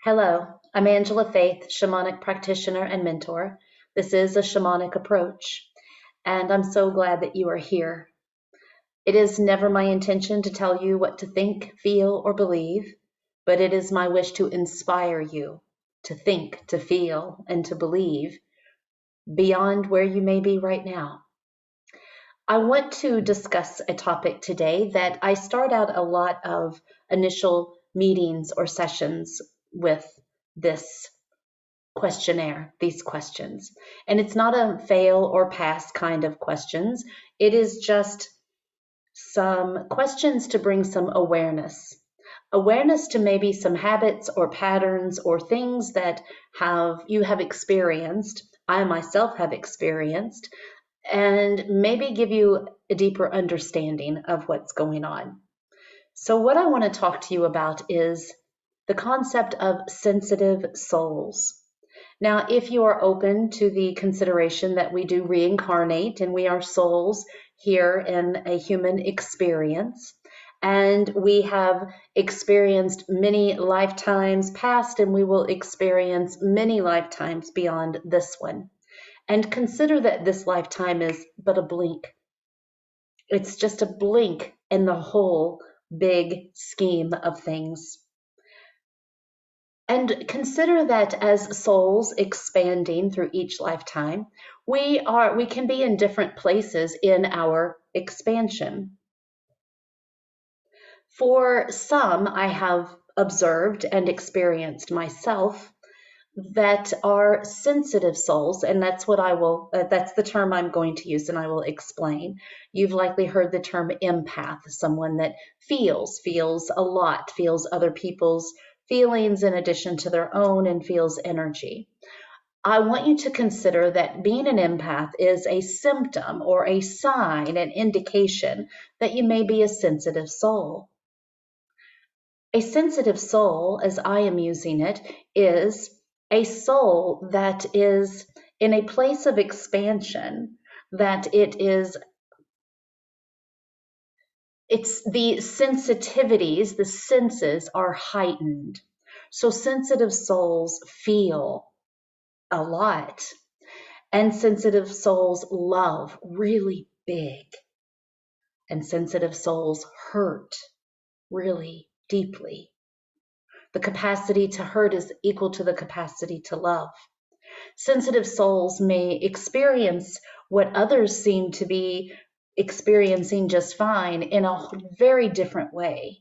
Hello, I'm Angela Faith, shamanic practitioner and mentor. This is a shamanic approach, and I'm so glad that you are here. It is never my intention to tell you what to think, feel, or believe, but it is my wish to inspire you to think, to feel, and to believe beyond where you may be right now. I want to discuss a topic today that I start out a lot of initial meetings or sessions with this questionnaire, these questions. And it's not a fail or pass kind of questions. It is just some questions to bring some awareness. Awareness to maybe some habits or patterns or things that you have experienced, I myself have experienced, and maybe give you a deeper understanding of what's going on. So what I want to talk to you about is the concept of sensitive souls. Now, if you are open to the consideration that we do reincarnate and we are souls here in a human experience, and we have experienced many lifetimes past and we will experience many lifetimes beyond this one. And consider that this lifetime is but a blink. It's just a blink in the whole big scheme of things. And consider that as souls expanding through each lifetime, we can be in different places in our expansion. For some, I have observed and experienced myself that are sensitive souls, and that's the term I'm going to use, and I will explain. You've likely heard the term empath, someone that feels a lot, feels other people's feelings in addition to their own, and feels energy. I want you to consider that being an empath is a symptom or a sign, an indication that you may be a sensitive soul. A sensitive soul, as I am using it, is a soul that is in a place of expansion, that it's the sensitivities, the senses are heightened. So sensitive souls feel a lot, and sensitive souls love really big, and sensitive souls hurt really deeply. The capacity to hurt is equal to the capacity to love. Sensitive souls may experience what others seem to be experiencing just fine in a very different way.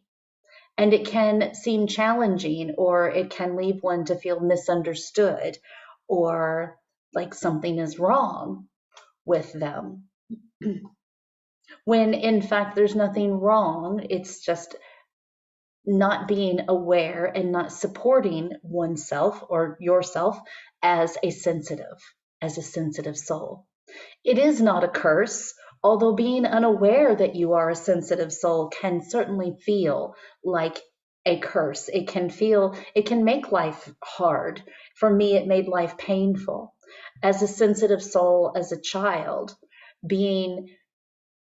And it can seem challenging, or it can leave one to feel misunderstood or like something is wrong with them. When in fact there's nothing wrong, it's just not being aware and not supporting oneself or yourself as a sensitive soul. It is not a curse, although being unaware that you are a sensitive soul can certainly feel like a curse. It can make life hard. For me, it made life painful. As a sensitive soul, as a child, being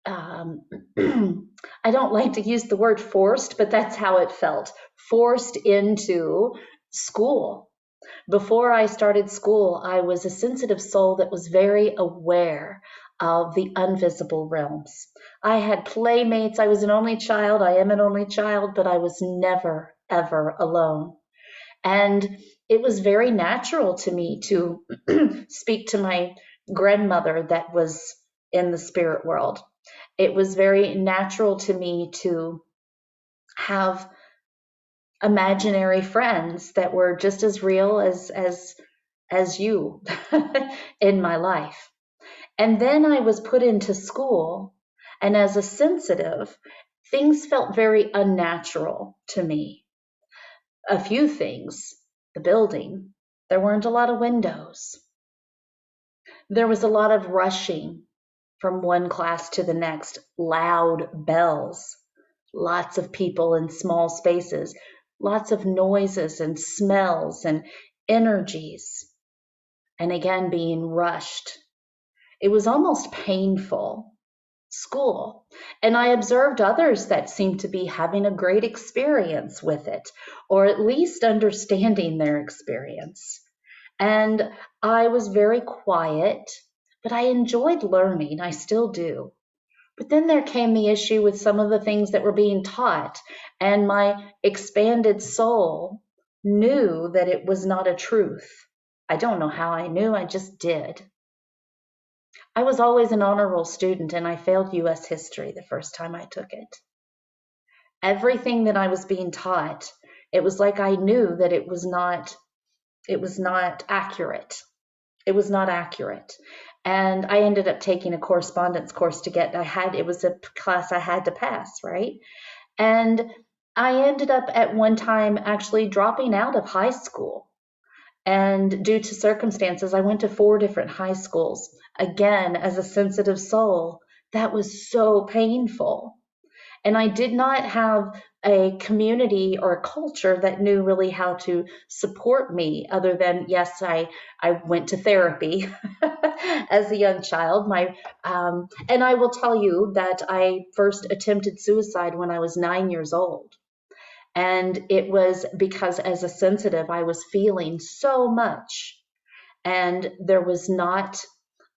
I don't like to use the word forced, but that's how it felt. Forced into school. Before I started school, I was a sensitive soul that was very aware of the invisible realms. I had playmates. I was an only child. I am an only child, but I was never, ever alone. And it was very natural to me to speak to my grandmother that was in the spirit world. It was very natural to me to have imaginary friends that were just as real as you in my life. And then I was put into school, and as a sensitive, things felt very unnatural to me. A few things. The building. There weren't a lot of windows. There was a lot of rushing from one class to the next, loud bells, lots of people in small spaces, lots of noises and smells and energies, and again being rushed. It was almost painful. school. And I observed others that seemed to be having a great experience with it, or at least understanding their experience. And I was very quiet, but I enjoyed learning. I still do. But then there came the issue with some of the things that were being taught, and my expanded soul knew that it was not a truth. I don't know how I knew, I just did. I was always an honor roll student, and I failed US history the first time I took it. Everything that I was being taught, it was like I knew that it was not accurate. It was not accurate. And I ended up taking a correspondence course it was a class I had to pass, right? And I ended up at one time actually dropping out of high school. And due to circumstances, I went to 4 different high schools. Again, as a sensitive soul, that was so painful. And I did not have a community or a culture that knew really how to support me other than, yes, I went to therapy as a young child. And I will tell you that I first attempted suicide when I was 9 years old. And it was because as a sensitive, I was feeling so much, and there was not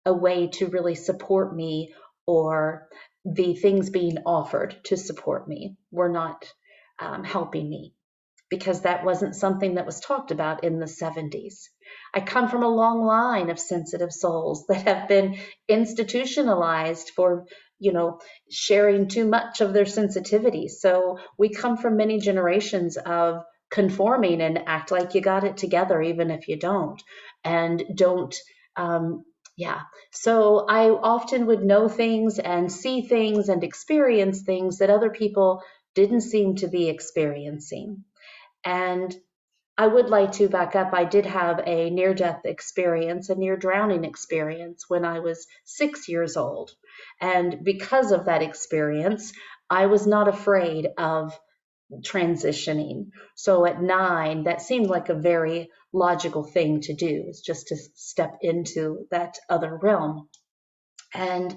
a way to really support me, or the things being offered to support me were not helping me, because that wasn't something that was talked about in the 70s. I come from a long line of sensitive souls that have been institutionalized for, sharing too much of their sensitivity. So we come from many generations of conforming and act like you got it together, even if you don't, and don't. Yeah. So I often would know things and see things and experience things that other people didn't seem to be experiencing. And I would like to back up. I did have a near-death experience, a near-drowning experience when I was 6 years old. And because of that experience, I was not afraid of transitioning. So at 9, that seemed like a very logical thing to do, is just to step into that other realm. And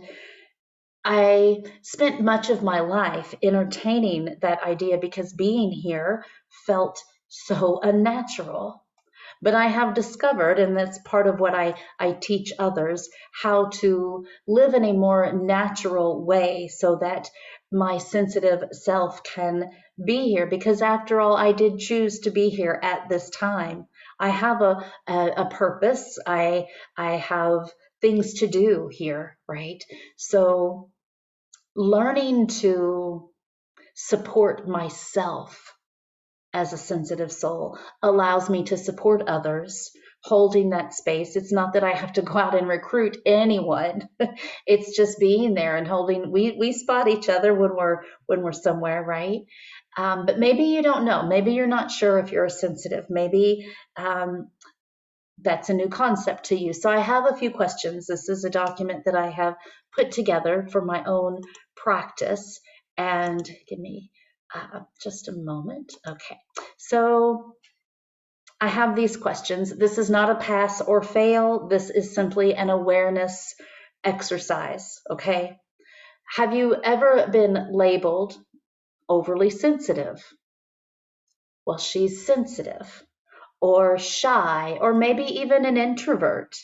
I spent much of my life entertaining that idea because being here felt so unnatural. But I have discovered, and that's part of what I teach others, how to live in a more natural way so that my sensitive self can be here. Because after all, I did choose to be here at this time. I have a purpose. I have things to do here, right? So learning to support myself as a sensitive soul allows me to support others, holding that space. It's not that I have to go out and recruit anyone. It's just being there and holding. We spot each other when we're somewhere, right? But maybe you don't know. Maybe you're not sure if you're a sensitive. Maybe that's a new concept to you. So I have a few questions. This is a document that I have put together for my own practice. And give me just a moment. Okay. So I have these questions. This is not a pass or fail. This is simply an awareness exercise. Okay. Have you ever been labeled overly sensitive? Well, she's sensitive, or shy, or maybe even an introvert.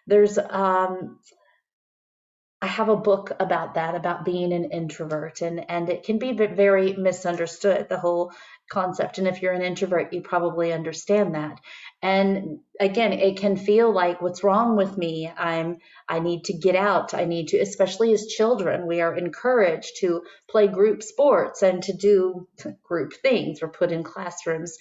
There's I have a book about that, about being an introvert, and it can be very misunderstood, the whole concept. And if you're an introvert, you probably understand that. And again, it can feel like, what's wrong with me? I need to get out. I need to, especially as children, we are encouraged to play group sports and to do group things. We're put in classrooms.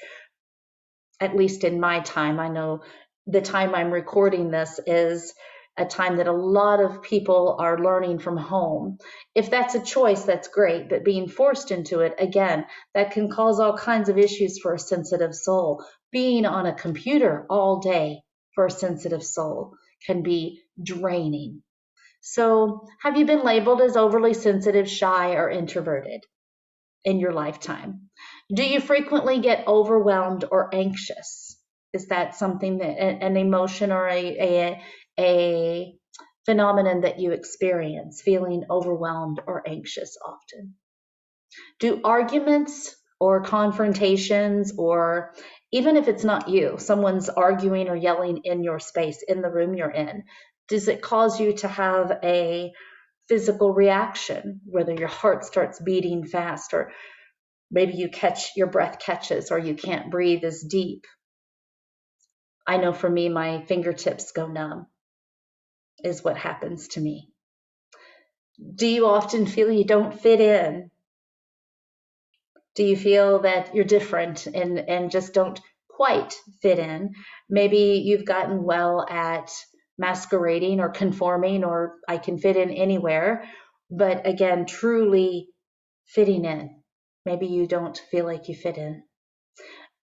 At least in my time, I know the time I'm recording this is a time that a lot of people are learning from home. If that's a choice, that's great, but being forced into it, again, that can cause all kinds of issues for a sensitive soul. Being on a computer all day for a sensitive soul can be draining. So, have you been labeled as overly sensitive, shy, or introverted in your lifetime? Do you frequently get overwhelmed or anxious? Is that something that an emotion or a phenomenon that you experience, feeling overwhelmed or anxious often? Do arguments or confrontations, or even if it's not you, someone's arguing or yelling in your space, in the room you're in, does it cause you to have a physical reaction, whether your heart starts beating fast, or maybe your breath catches, or you can't breathe as deep? I know for me, my fingertips go numb, is what happens to me. Do you often feel you don't fit in? Do you feel that you're different and just don't quite fit in? Maybe you've gotten well at masquerading or conforming, or I can fit in anywhere. But again, truly fitting in, maybe you don't feel like you fit in.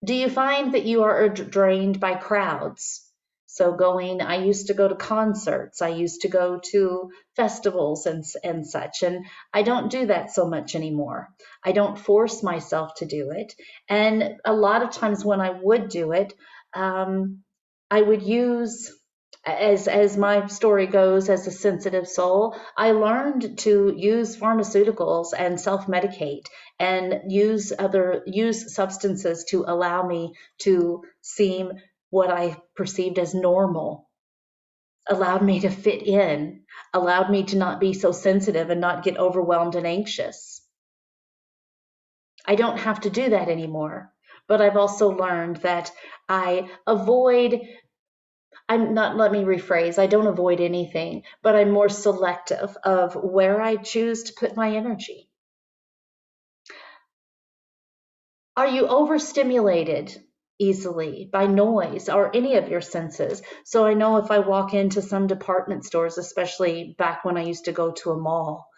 Do you find that you are drained by crowds? So I used to go to concerts, I used to go to festivals and such, and I don't do that so much anymore. I don't force myself to do it. And a lot of times when I would do it, I would use, as my story goes, as a sensitive soul, I learned to use pharmaceuticals and self-medicate and use substances to allow me to seem what I perceived as normal, allowed me to fit in, allowed me to not be so sensitive and not get overwhelmed and anxious. I don't have to do that anymore, but I've also learned that I let me rephrase, I don't avoid anything, but I'm more selective of where I choose to put my energy. Are you overstimulated easily by noise or any of your senses? So I know if I walk into some department stores, especially back when I used to go to a mall,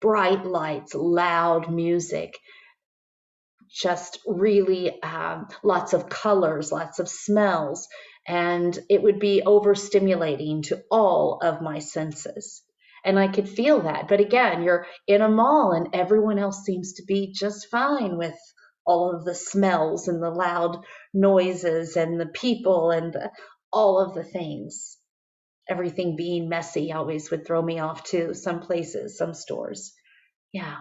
bright lights, loud music, just really lots of colors, lots of smells, and it would be overstimulating to all of my senses. And I could feel that. But again, you're in a mall and everyone else seems to be just fine with all of the smells and the loud noises and the people and all of the things. Everything being messy always would throw me off too, some places, some stores. Yeah.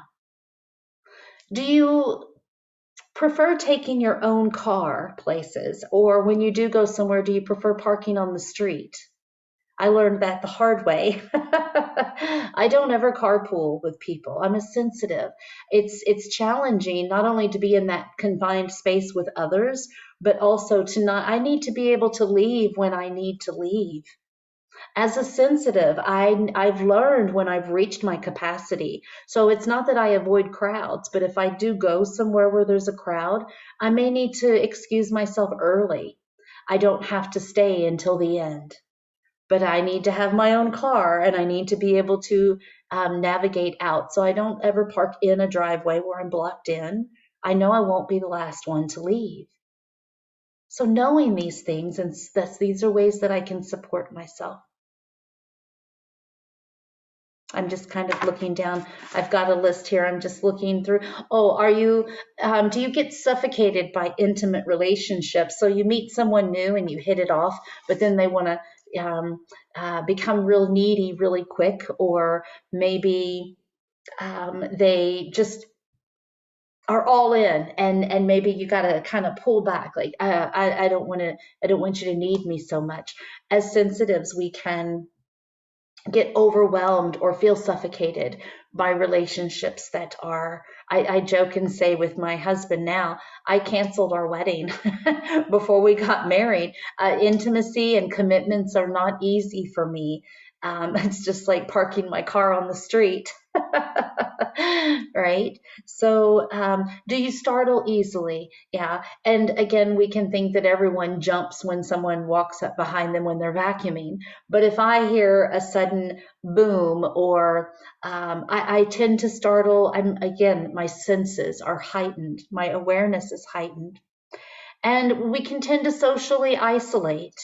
Do you prefer taking your own car places? Or when you do go somewhere, do you prefer parking on the street? I learned that the hard way. I don't ever carpool with people. I'm a sensitive. It's challenging not only to be in that confined space with others, but also I need to be able to leave when I need to leave. As a sensitive, I've learned when I've reached my capacity. So it's not that I avoid crowds, but if I do go somewhere where there's a crowd, I may need to excuse myself early. I don't have to stay until the end, but I need to have my own car and I need to be able to navigate out. So I don't ever park in a driveway where I'm blocked in. I know I won't be the last one to leave. So knowing these things, and these are ways that I can support myself. I'm just kind of looking down. I've got a list here. I'm just looking through. Oh, do you get suffocated by intimate relationships? So you meet someone new and you hit it off, but then they want to become real needy really quick, or maybe they just are all in, and maybe you got to kind of pull back. Like I don't want you to need me so much. As sensitives, we can get overwhelmed or feel suffocated by relationships that are, I joke and say with my husband now, I canceled our wedding before we got married. Intimacy and commitments are not easy for me. It's just like parking my car on the street. Right? So, do you startle easily? Yeah. And again, we can think that everyone jumps when someone walks up behind them when they're vacuuming. But if I hear a sudden boom, or I tend to startle, again, my senses are heightened, my awareness is heightened. And we can tend to socially isolate,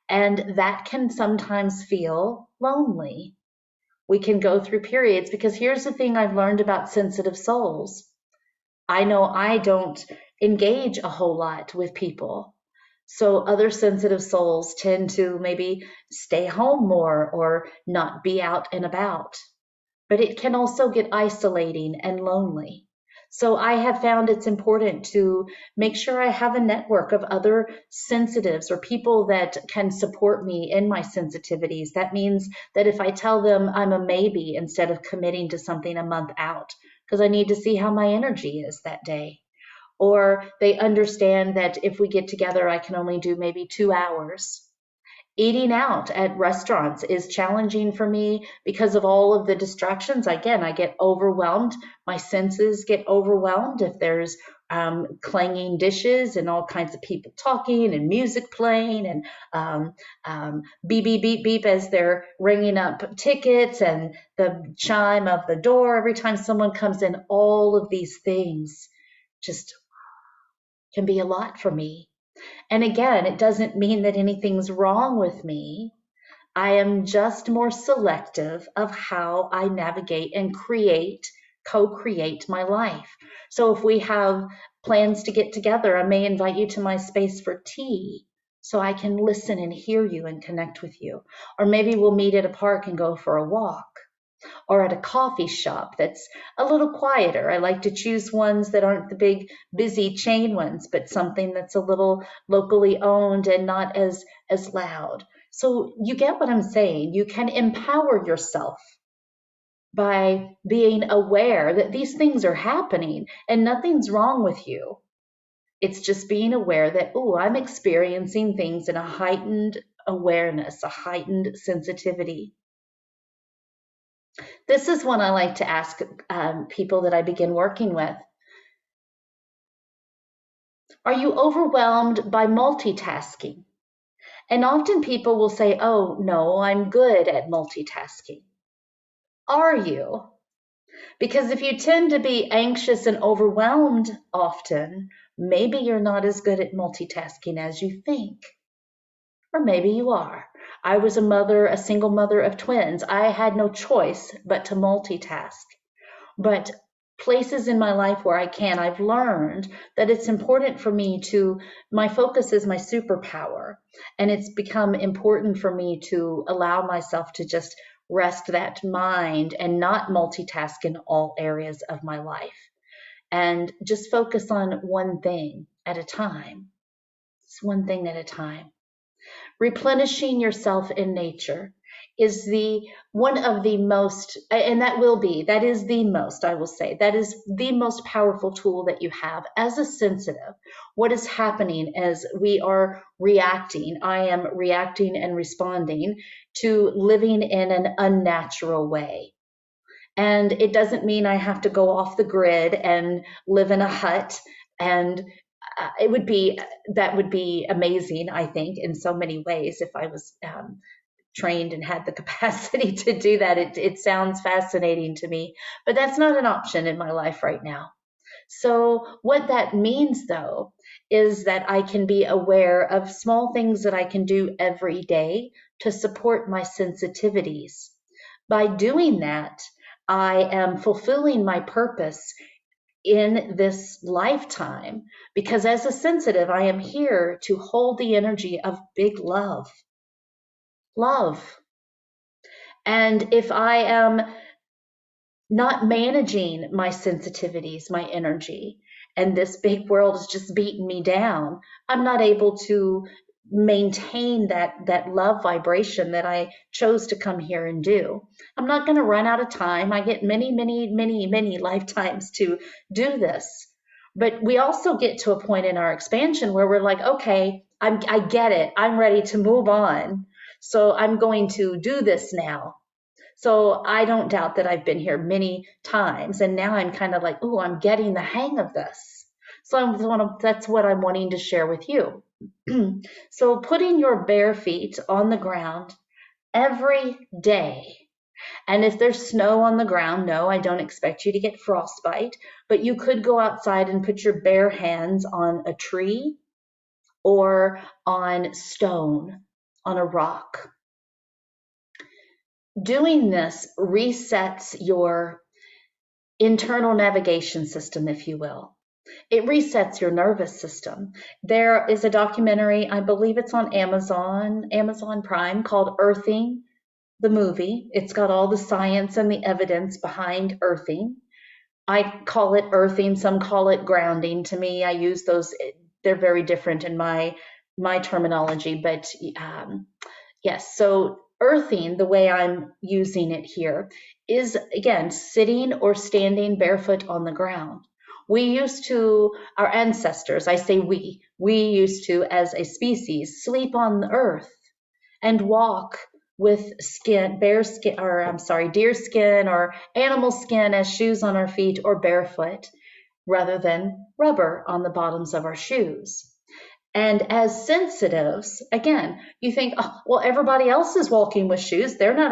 and that can sometimes feel lonely. We can go through periods, because here's the thing I've learned about sensitive souls. I know I don't engage a whole lot with people. So other sensitive souls tend to maybe stay home more or not be out and about. But it can also get isolating and lonely. So I have found it's important to make sure I have a network of other sensitives or people that can support me in my sensitivities. That means that if I tell them I'm a maybe instead of committing to something a month out, because I need to see how my energy is that day. Or they understand that if we get together, I can only do maybe 2 hours. Eating out at restaurants is challenging for me because of all of the distractions. Again, I get overwhelmed. My senses get overwhelmed if there's clanging dishes and all kinds of people talking and music playing and beep, beep, beep, beep as they're ringing up tickets and the chime of the door every time someone comes in. All of these things just can be a lot for me. And again, it doesn't mean that anything's wrong with me. I am just more selective of how I navigate and co-create my life. So if we have plans to get together, I may invite you to my space for tea so I can listen and hear you and connect with you. Or maybe we'll meet at a park and go for a walk, or at a coffee shop that's a little quieter. I like to choose ones that aren't the big, busy chain ones, but something that's a little locally owned and not as loud. So you get what I'm saying. You can empower yourself by being aware that these things are happening and nothing's wrong with you. It's just being aware that, oh, I'm experiencing things in a heightened awareness, a heightened sensitivity. This is one I like to ask people that I begin working with. Are you overwhelmed by multitasking? And often people will say, oh, no, I'm good at multitasking. Are you? Because if you tend to be anxious and overwhelmed often, maybe you're not as good at multitasking as you think. Or maybe you are. I was a single mother of twins. I had no choice but to multitask. But places in my life where I've learned that it's important for me my focus is my superpower. And it's become important for me to allow myself to just rest that mind and not multitask in all areas of my life. And just focus on one thing at a time. It's one thing at a time. Replenishing yourself in nature is one of the most, and that is the most, I will say, that is the most powerful tool that you have as a sensitive. What is happening as we are reacting, I am reacting and responding to living in an unnatural way. And it doesn't mean I have to go off the grid and live in a hut and that would be amazing, I think, in so many ways. If I was trained and had the capacity to do that, it sounds fascinating to me, but that's not an option in my life right now. So what that means, though, is that I can be aware of small things that I can do every day to support my sensitivities. By doing that, I am fulfilling my purpose in this lifetime, because as a sensitive, I am here to hold the energy of big love. And if I am not managing my sensitivities, my energy, and this big world is just beating me down, I'm not able to maintain that love vibration that I chose to come here and do. I'm not going to run out of time. I get many lifetimes to do this. But we also get to a point in our expansion where we're like, okay, I get it. I'm ready to move on. So I'm going to do this now. So I don't doubt that I've been here many times, and now I'm kind of like, oh, I'm getting the hang of this. So that's what I'm wanting to share with you. So putting your bare feet on the ground every day. And if there's snow on the ground, no, I don't expect you to get frostbite, but you could go outside and put your bare hands on a tree or on stone, on a rock. Doing this resets your internal navigation system, if you will. It resets your nervous system. There is a documentary, I believe it's on Amazon Prime, called Earthing, the movie. It's got all the science and the evidence behind earthing. I call it earthing, some call it grounding. To me, I use those, they're very different in my terminology, but yes, so earthing, the way I'm using it here, is again sitting or standing barefoot on the ground. We used to, our ancestors, I say we used to, as a species, sleep on the earth and walk with bear skin, or I'm sorry, deer skin or animal skin as shoes on our feet, or barefoot rather than rubber on the bottoms of our shoes. And as sensitives, again, you think, oh, well, everybody else is walking with shoes. They're not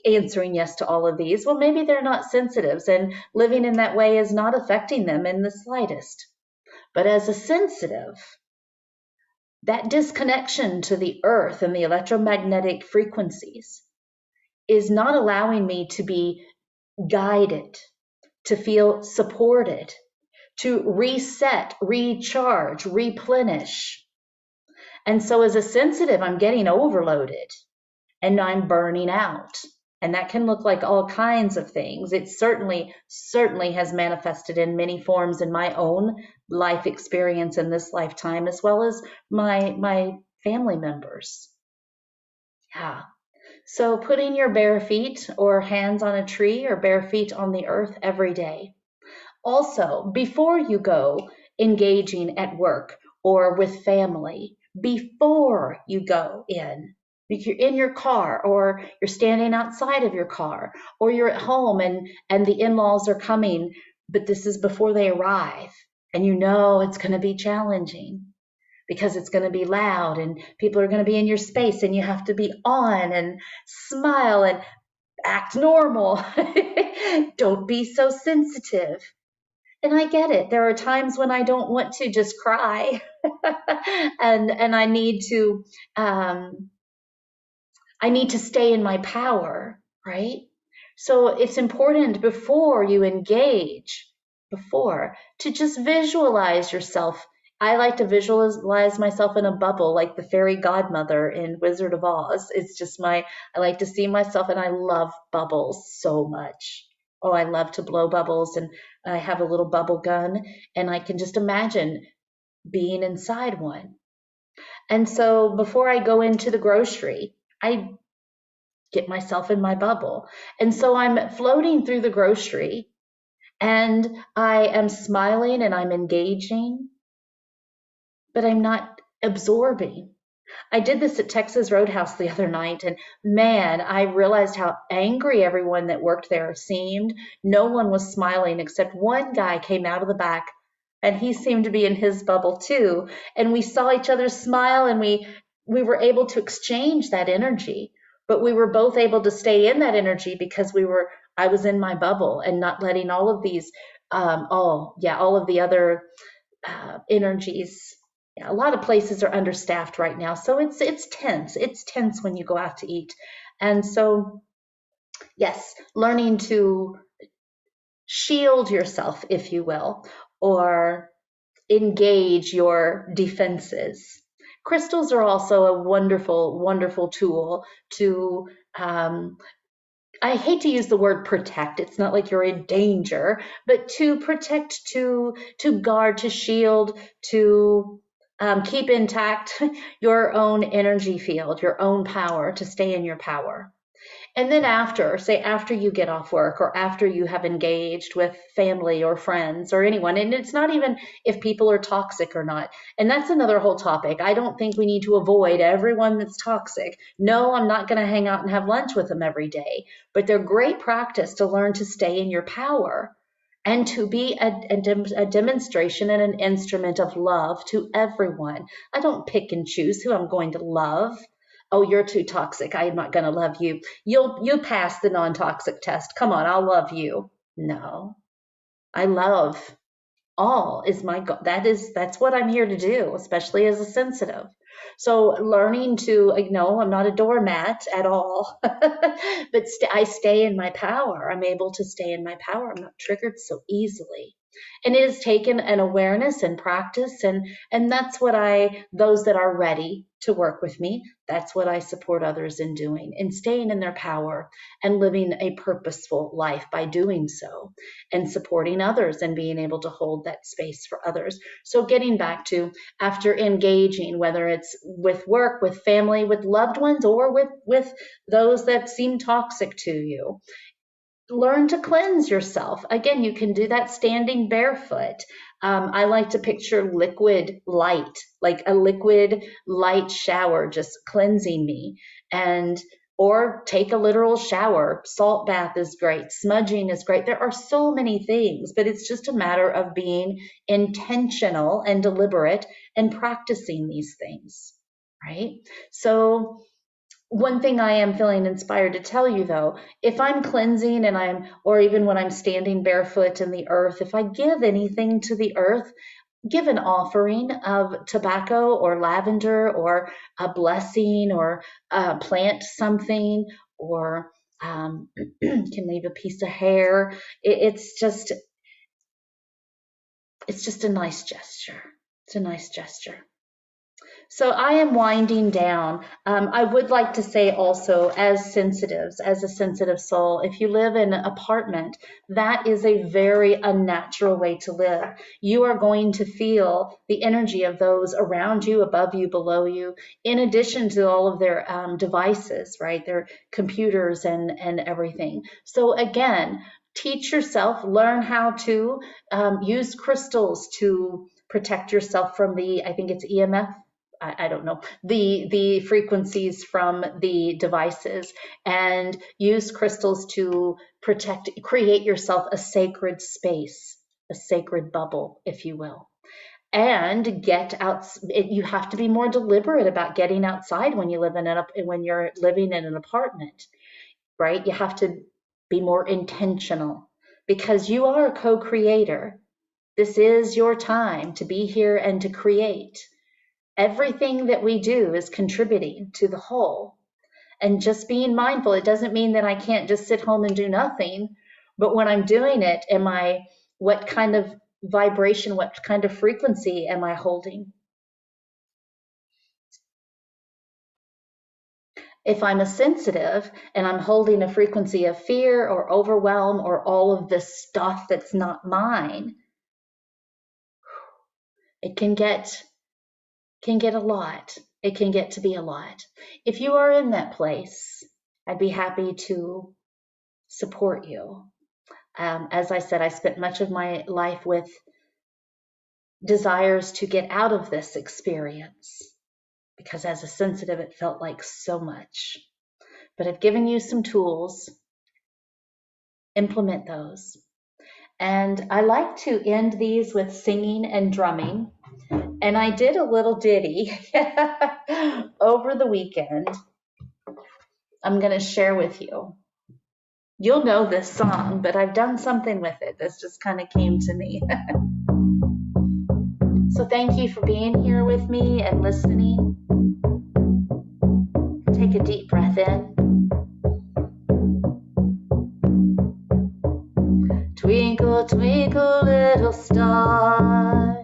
answering yes to all of these. Well, maybe they're not sensitives, and living in that way is not affecting them in the slightest. But as a sensitive, that disconnection to the earth and the electromagnetic frequencies is not allowing me to be guided, to feel supported, to reset, recharge, replenish. And so as a sensitive, I'm getting overloaded and I'm burning out. And that can look like all kinds of things. It certainly has manifested in many forms in my own life experience in this lifetime, as well as my family members. Yeah. So putting your bare feet or hands on a tree or bare feet on the earth every day. Also, before you go engaging at work or with family, before you go in, if you're in your car or you're standing outside of your car or you're at home and the in-laws are coming, but this is before they arrive and you know it's going to be challenging because it's going to be loud and people are going to be in your space and you have to be on and smile and act normal. Don't be so sensitive. And I get it. There are times when I don't want to just cry, and I need to stay in my power, right? So it's important before you engage, to just visualize yourself. I like to visualize myself in a bubble like the fairy godmother in Wizard of Oz. I like to see myself, and I love bubbles so much. Oh, I love to blow bubbles, and I have a little bubble gun, and I can just imagine being inside one. And so before I go into the grocery, I get myself in my bubble. And so I'm floating through the grocery and I am smiling and I'm engaging, but I'm not absorbing. I did this at Texas Roadhouse the other night, and man, I realized how angry everyone that worked there seemed. No one was smiling except one guy came out of the back, and he seemed to be in his bubble too. And we saw each other smile, and we were able to exchange that energy. But we were both able to stay in that energy because I was in my bubble and not letting all of these, all of the other energies. Yeah, a lot of places are understaffed right now, so it's tense. It's tense when you go out to eat, and so yes, learning to shield yourself, if you will, or engage your defenses. Crystals are also a wonderful, wonderful tool to I hate to use the word protect. It's not like you're in danger, but to protect, to guard, to shield, to keep intact your own energy field, your own power, to stay in your power. And then after you get off work or after you have engaged with family or friends or anyone, and it's not even if people are toxic or not. And that's another whole topic. I don't think we need to avoid everyone that's toxic. No, I'm not going to hang out and have lunch with them every day, but they're great practice to learn to stay in your power and to be a demonstration and an instrument of love to everyone. I don't pick and choose who I'm going to love. Oh, you're too toxic. I'm not going to love you. You'll pass the non-toxic test. Come on, I'll love you. No, I love all is my goal. That's what I'm here to do, especially as a sensitive. So learning to, no, I'm not a doormat at all, but I stay in my power. I'm able to stay in my power. I'm not triggered so easily. And it has taken an awareness and practice, and that's what those that are ready to work with me, that's what I support others in doing, in staying in their power and living a purposeful life by doing so, and supporting others and being able to hold that space for others. So getting back to, after engaging, whether it's with work, with family, with loved ones, or with those that seem toxic to you, learn to cleanse yourself. Again, you can do that standing barefoot. I like to picture liquid light, like a liquid light shower, just cleansing me. Or take a literal shower. Salt bath is great. Smudging is great. There are so many things, but it's just a matter of being intentional and deliberate and practicing these things, right? So one thing I am feeling inspired to tell you though, if I'm cleansing or even when I'm standing barefoot in the earth, if I give anything to the earth, give an offering of tobacco or lavender or a blessing, or plant something, or can leave a piece of hair. It's just a nice gesture. It's a nice gesture. So I am winding down. I would like to say also, as sensitives, as a sensitive soul, if you live in an apartment, that is a very unnatural way to live. You are going to feel the energy of those around you, above you, below you, in addition to all of their devices, right? Their computers and everything. So again, teach yourself, learn how to use crystals to protect yourself from I think it's EMF. I don't know, the frequencies from the devices, and use crystals to create yourself a sacred space, a sacred bubble, if you will. And get out. You have to be more deliberate about getting outside when you're living in an apartment, right? You have to be more intentional, because you are a co-creator. This is your time to be here and to create. Everything that we do is contributing to the whole. And just being mindful, it doesn't mean that I can't just sit home and do nothing, but when I'm doing it, what kind of vibration, what kind of frequency am I holding? If I'm a sensitive and I'm holding a frequency of fear or overwhelm or all of this stuff that's not mine, it can get a lot. It can get to be a lot. If you are in that place, I'd be happy to support you. As I said, I spent much of my life with desires to get out of this experience, because as a sensitive, it felt like so much. But I've given you some tools. Implement those. And I like to end these with singing and drumming. And I did a little ditty over the weekend. I'm going to share with you. You'll know this song, but I've done something with it. This just kind of came to me. So thank you for being here with me and listening. Take a deep breath in. Twinkle, twinkle, little star.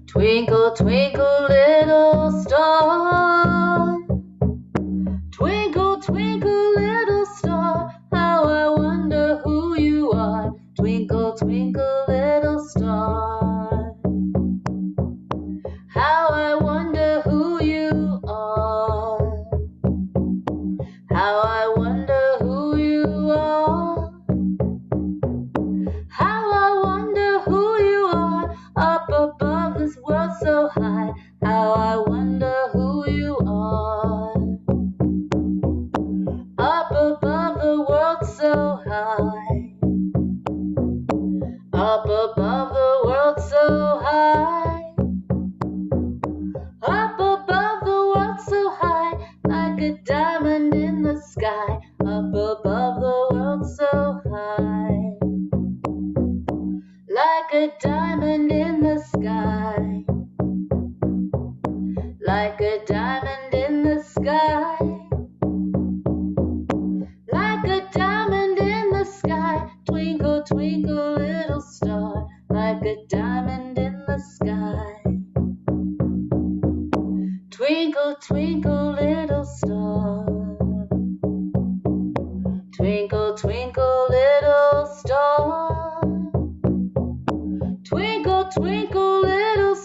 Twinkle, twinkle, little star. Twinkle, twinkle, little star, how I wonder who you are. Twinkle, twinkle, little star, how I wonder who you are. How I wonder who you are. How I wonder who you are, up above this world so high. How I wonder who you are.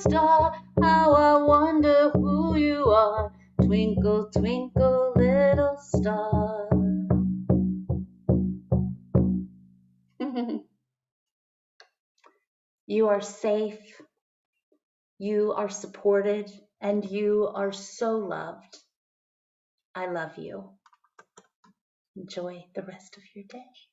star, how I wonder who you are. Twinkle, twinkle, little star. You are safe, you are supported, and you are so loved. I love you. Enjoy the rest of your day.